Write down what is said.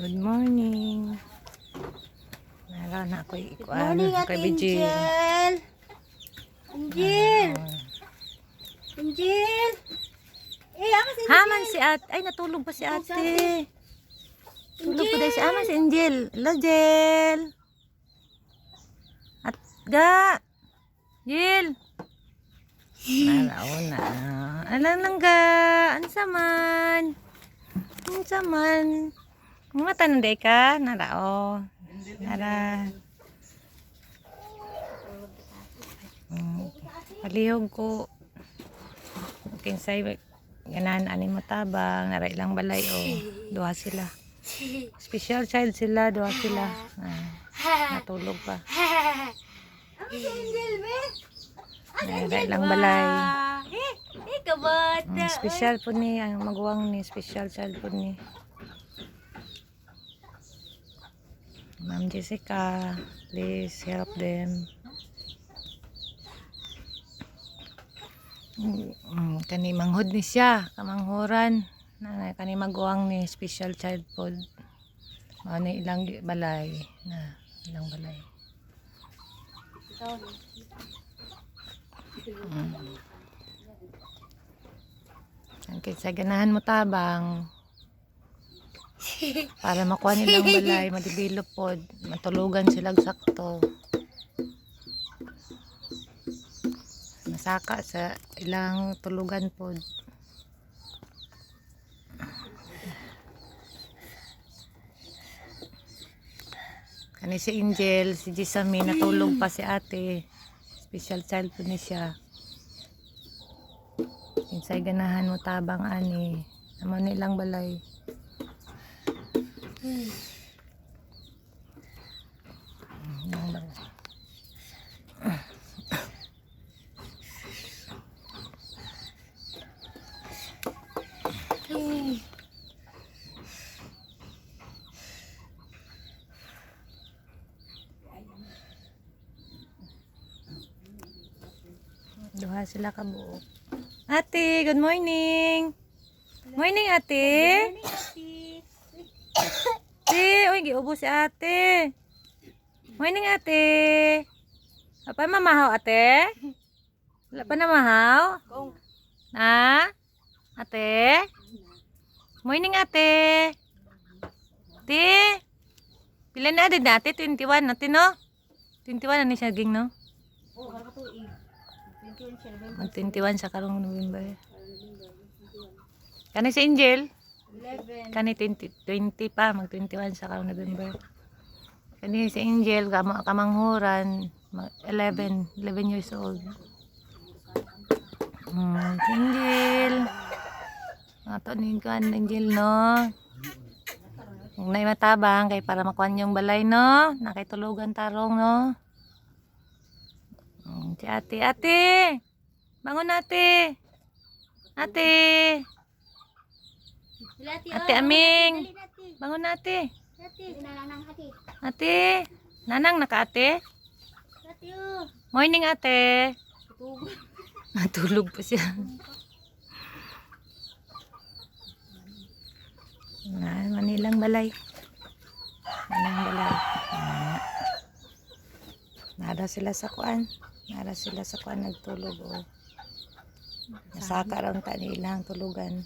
Good morning. Nara na ako ikuan. Morning, Ate Angel. Angel. Angel. Ama si Haman si ate. Ay, natulog pa si ate. Tulog pa dahil si Aman si Angel. Hello, Jel. At ga. Jel. Naraon na. Alang lang ga. Ansaman. Ansaman. Mga tanday ka. Narao. Nara. Palihog ko. Kinsay ganan ani mo tabang. Nara ilang balay o. Duha sila. Special child sila. Duha sila. Natulog pa. Ama si Angel, be. Nara ilang balay. Kabata. Special po ni. Ang maguwang ni. Special child po ni. Ma'am Jessica, please help them. Kani manghod ni siya, kamanghuran. Kani maguwang ni special child food. Ano ilang balay na ilang balay. Ang sa ganahan mo tabang. Para makuha nilang balay, madibilop pod, matulugan sila sakto. Masaka sa ilang tulugan pod. Kani si Angel, si Jisami, natulog pa si ate. Special child po ni siya. Insay ganahan mo tabang ani. Naman nilang balay. Duha sila kabuo. Ate, good morning. Morning, ate. Ate, uy, giubo si ate. Morning, ate. Apa mamahaw, ate? Wala pa namahaw? Ha? Ate? Morning, ate. Ate? Pila na din ate? 21 natin, no? 21 na ni siya ging, no? Mag 21 sa karong November. Kani si Angel? 11. Kani 20 pa, mag 21 sa karong November. Kani si Angel, kamanghuran, 11 years old. Si Angel. Ato ni kan Angel, no? Kung na matabang, kay para makuha yung balay, no? Nakitulugan tarong, no? Si ate, ate! Bangon ate! Ate! Ate Aming! Bangon ate! Ate! Nanang naka ate? Morning ate! Natulog pa siya. Manilang balay. Manilang balay. Nara sila sa kuan. Nara sila sa kuan nagtulog. Nasaka ron ta nilang tulugan.